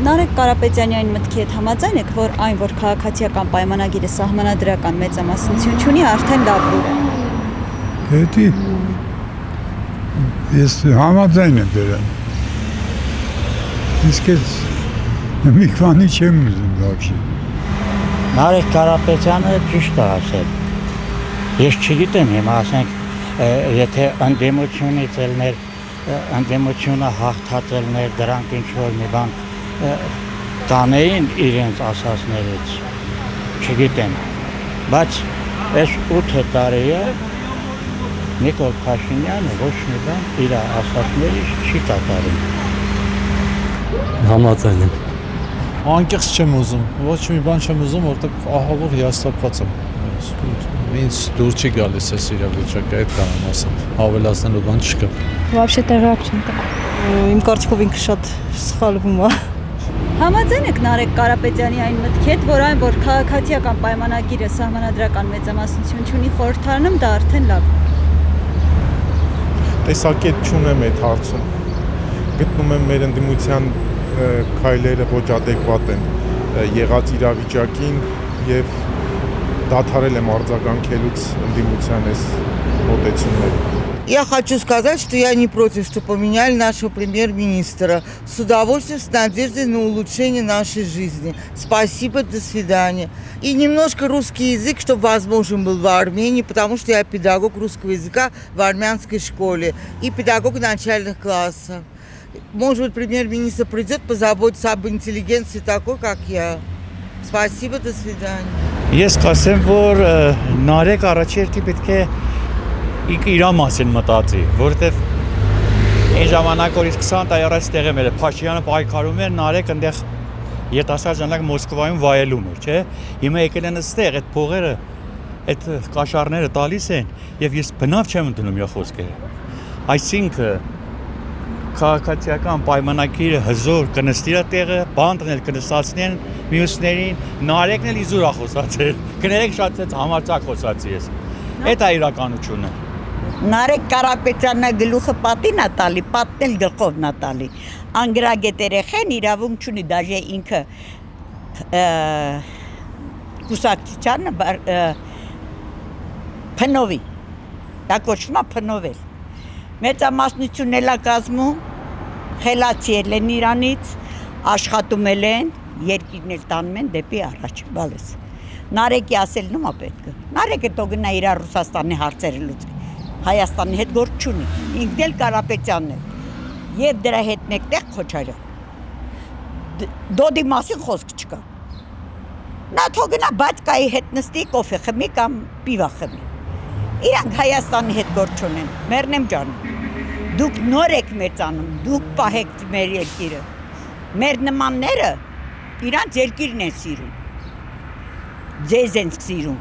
Նարեկ Կարապետյանի այն մտքի հետ համաձայն եք, որ այն, որ քաղաքացիական պայմանագիրը սահմանադրական մեծամասնություն չունի, արդեն լավ լուր է։ Հետի ես համաձայն եմ դրան։ Իսկ ես մի քանի չեմ ուզում բավարշի։ Նարեկ Կարապետյանը ճիշտ է ասել։ Ես չգիտեմ հիմա ասենք, եթե ընդդիմությունից ելներ, ընդդիմությունը հաղթածելներ, դրանք ինչ-որ մի բան կանեին իրենց ասածներից, չգիտեմ, բայց այս 8 տարի է Նիկոլ Փաշինյանը ոչ մի բան իր ասածներից չի կատարում։ Համաձայն եմ։ Անկեղծ չեմ ուզում, ոչ մի բան չեմ ուզում, որտեղ ահավոր հիասթափված եմ։ Ինձ դուր չի գալիս այս իրավիճակը, այդ կանեմ ասեմ, ավելացնելու բան չկա։ Вообще տեղյակ չեմ տա։ Իմ կարծիքով ինքը շատ սխալվում է։ Համաձայն եք Նարեկ Կարապետյանի այն մտքի հետ, որ այն, որ քաղաքացիական պայմանագիրը սահմանադրական մեծամասնություն չունի խորհրդարանում, դա արդեն լավ։ Տեսակետ չունեմ այդ հարցում։ Գտնում եմ մեր ընդդիմության քայլերը ոչ ադեկվատ են եղած իրավիճակին եւ դադարել եմ արձագանքելուց ընդդիմության այս մոտեցումները։ Я хочу сказать, что я не против, что поменяли нашего премьер-министра. С удовольствием, с надеждой на улучшение нашей жизни. Спасибо, до свидания. И немножко русский язык, чтобы возможен был в Армении, потому что я педагог русского языка в армянской школе и педагог начальных классов. Может быть, премьер-министр придет позаботиться об интеллигенции такой, как я. Спасибо, до свидания. Ես կասեմ, որ Նարեկ առաջերտի պետք է իր մասին մտածի, որովհետև այն ժամանակ որ 20 տարի առաջ տեղում էր Փաշինյանը պայքարում էր, Նարեկ այնտեղ երիտասարդ ժամանակ Մոսկվայում վայելում էր, չէ՞։ Հիմա եկել են այստեղ, այդ փողերը, այդ կաշառները տալիս են, եւ ես բնավ չեմ ընդունում իր խոսքերը։ Այսինքն քաղաքացիական պայմանագիրը հզոր կնստի իր տեղը, բանտնել կնստացնեն մյուսներին, Նարեկն էլ իզուր է խոսացել։ Կներեք շատ համարձակ խոսացի ես։ Այդ է իրականությունը։ Նարեկ Կարապետյանը գլուխը պատին է տալի, պատնել գլխով նա տալի։ Անգրագետ երեխեն իրավունք չունի, դաժե ինքը կուսակցությանը փնովի։ Դա կոչվում է փնովել։ Մեծամասնությունն էլ է կազմում, խելացի են իրանից, աշխատում են, երկիրն էլ տանում են դեպի առաջ, բալես։ Նարեկի ասելն ում է պետք։ Նարեկը թող գնա իր Ռուսաստանի հարցերը լուծի։ Հայաստանի հետ գործ չունի, ինքն էլ Կարապետյանն է, և դրա հետ մեկտեղ Քոչարյան, դոդի մասին խոսք չկա, նա թող գնա բատկայի հետ նստի կոֆե խմի կամ պիվա խմի, իրանք Հայաստանի հետ գործ չունեն, մերնեմ ջանում, դուք նոր եք մեծանում, դուք պահեք մեր երկիրը, մեր նմանները իրանց երկիրն են սիրում, ձեզ են սիրում,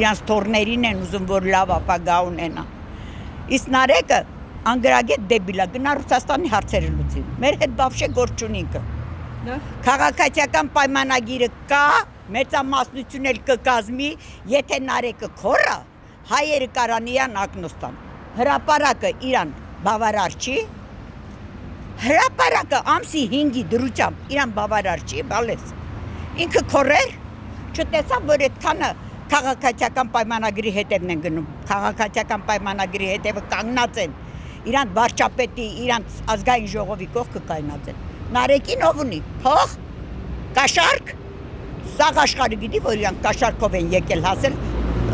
իրանց թորներին են ուզում, որ լավ ապագա ունենա, իսկ Նարեկը անգրագետ դեբիլ է, գնա Ռուսաստանի հարցերը լուծի, մեր հետ բավշե գործ չունի ինքը, քաղաքացիական պայմանագիրը կա, մեծամասնություն էլ կկազմի, եթե Նարեկը քոռա, հայերը կարանիան ակնոստան, հրապարակը իրան բավարար չի, հրապարակը ամսի 5-ի դրությամբ իրան բավարար չի, բալես, ինքը քոռեր, չտեսավ, որ այդքանը քաղաքացիական պայմանագրի հետևն են գնում, քաղաքացիական պայմանագրի հետևը կանգնած են, իրանց վարչապետի, իրանց ազգային ժողովի կողքը կայնած են, Նարեկին ով ունի, փող, կաշարք, սաղ աշխարհը գիտի, որ իրանք կաշարքով են եկել հասել,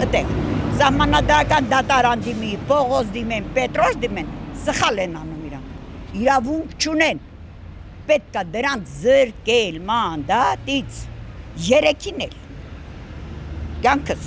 այդտեղ, սահմանադրական դատարան դիմի, փողոց դիմեն, պետրոս դիմեն, սխալ են անում իրանք, իրավունք չունեն, պետք է դրանց զրկել մանդատից, երեքին էլ, կյանքս